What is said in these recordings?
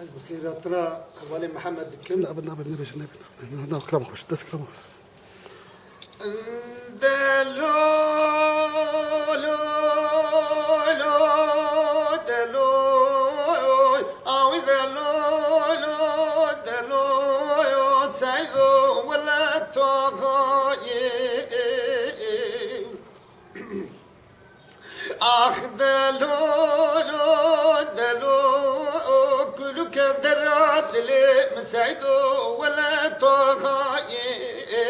از بخيراتنا أولي محمد كم لا بدنا باش نبي كلام خوش دس كلام دلو لو لو دلو أو دلو لو دلو سعيدو ولا تغايب آخ دلو دلو كلك درات لي مسعدو ولا تغايب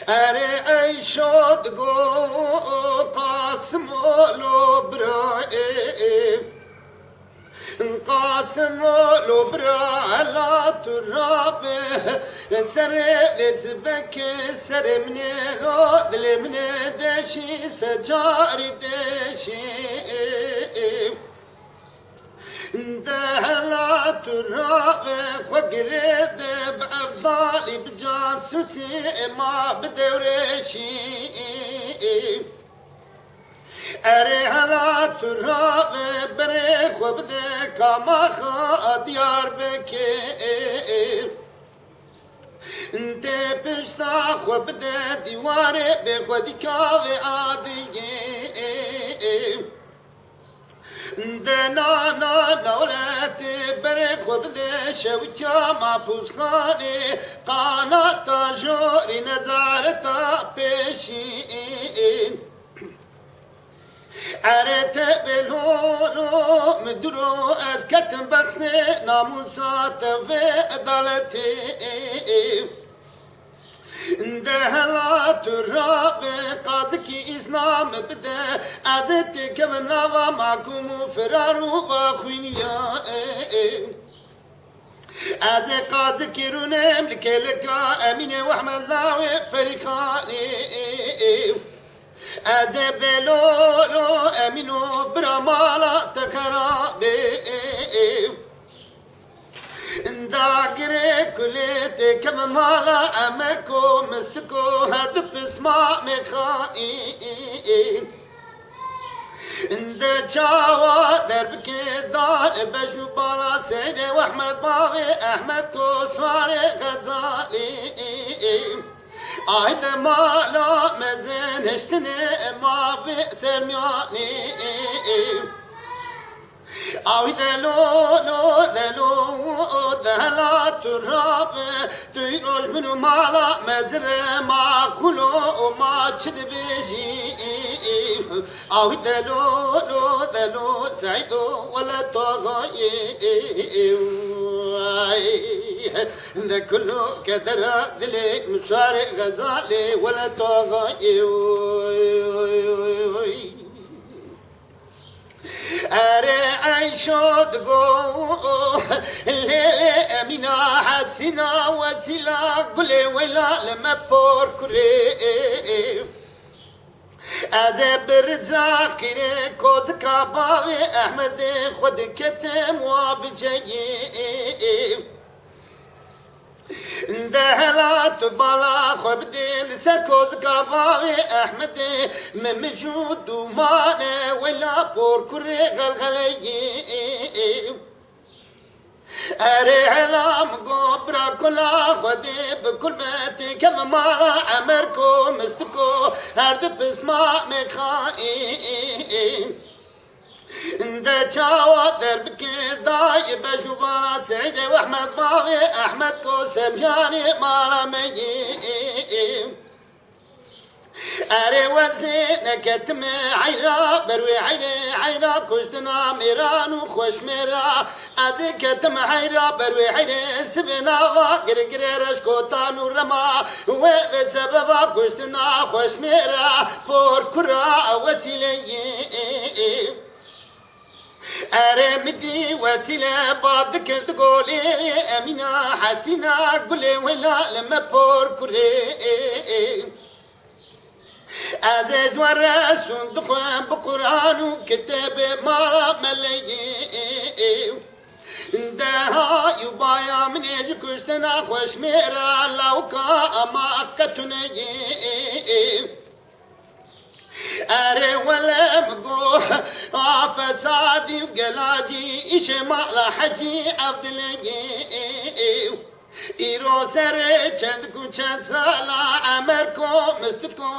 أري أي شود قو قاسم لو برايب قاسم لو برا على ترابه سر بك سر من ذل من دشي سجار دشي دهلا تراب وقرد بأفضالي بجاسوتي ما بدورشي أري هلا تراب بريخ وبدك ما خا ديار بكير انت بشتا وبدا ديواري بخودي كاوي عادي دنا نا نولات بريخ وبدا شوكا ما فوسخاني قانا جوري نزارتا بيشين عرت بلونو مدرو از کتم بخنه ناموسات و عدالتی دهلا تراب قاضی کی اسلام بده ازت کم نوا محکوم و فرارو و خوینیا از قاضی کی رونم لکلکا امین و احمد لاوی پریخانی از بلولو امینو برامالا تخرابه داگره کلیت کم مالا امرکو مستکو هر دو پسما میخوایی ده چاوا درب که دار بشو بالا سیده و احمد باوی احمد کو سوار غزالی آید مالا مزن هشتنه ما به سرمیانی آید لولو دلو دهلا تراب توی روش منو مالا مزره ما خلو و ما چد بیشی آید لولو دلو سعیدو ولا تغایی ذا كله كدرة ذلي مشوار غزالي ولا طاغي أري عيشو دقو الليلة أمينة حسينة وسيلة قولي ويلا لما بور كري أزبر زاكري كوز كاباوي أحمد خود كتم وابجيب دهلات بالا خبدي لسكوز كاباوي أحمد من مجود ومانه ولا بور كري غلغلي أري علام قبرا كلا خدي بكل بيتي كم ما أمركو مستكو هردو بسما مخائين ده چاوا درب که دای بشوبانا سعیده و احمد باوی احمد کو سمیانی مالا مگیم أري وزينك تم عيرا بروي عيرا كشتنا ميران وخوش ميرا أزيك تم عيرا بروي عيرا سبنا وقرقر رشكوتان ورما وبسببا كشتنا خوش ميرا بور كرا وسيلي أري مدي وسيلة بعد كرت قولي أمينة حسينة قولي ولا لما بور كري عزيز ورسول دخوان بقرآن وكتاب ما ملي دها يبايا من يجي كشتنا خوش ميرا لو كا أما كتنجي اري ولا مقو فسادي وقلاجي ايش مال حجي افضلي ایرو سر چند کو چند سالا عمر کو مست کو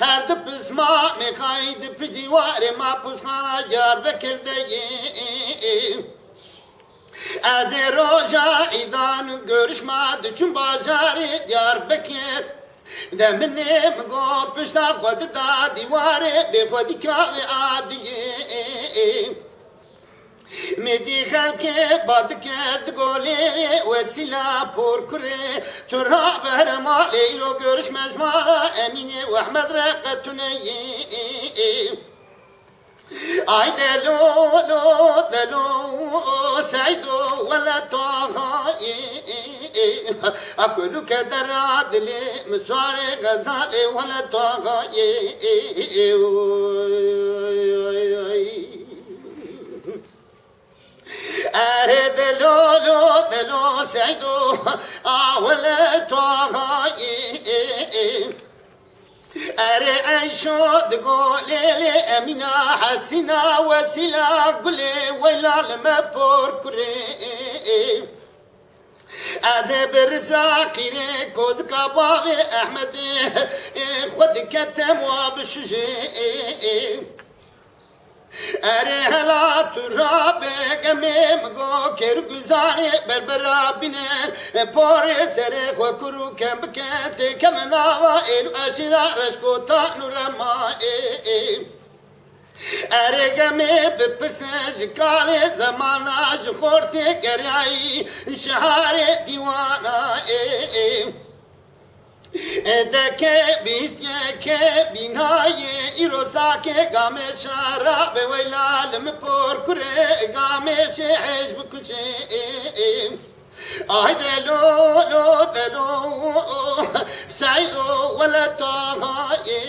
هر دو پسما میخواید پی دیوار ما پسخانا جار بکرده از روژا ایدان görüşmedi چون بازار دیار بکر و منم گو پشتا خود دا دیواره به خودی کاوی آدیه مدی خلک باد کرد گولی وسیله پر کره تو را برمالی رو görüşmez مارا امینه و احمد رقتونه ay delo سعيدو ولا طاغى أكل كدر عدلي مسواري غزالي ولا طاغى أري دلو سعيدو ولا طاغى أري عيشو تقولي لي أمينة حسينة وسيلة قولي ويلا لما بوركري أزي برزاقي كوز كبابي أحمدي خد كتم وبشجي أري هلا ترابي قميم قو كيرقزاني بربرا بنين بوري سري خوكرو كم بكنتي كمناوا إلو أشيرا رشكو تانو رمائي أري قمي ببرسج كالي زمانا جخورتي قريعي شهاري ديوانا دکه بیسیه که بینای ایروساکه گامه شراب ویلالم پر کره گامه چه عجب کچه آی دلو سعیدو ولا طاغای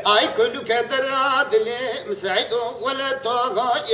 آی کلو کدر عدل سعیدو ولا طاغای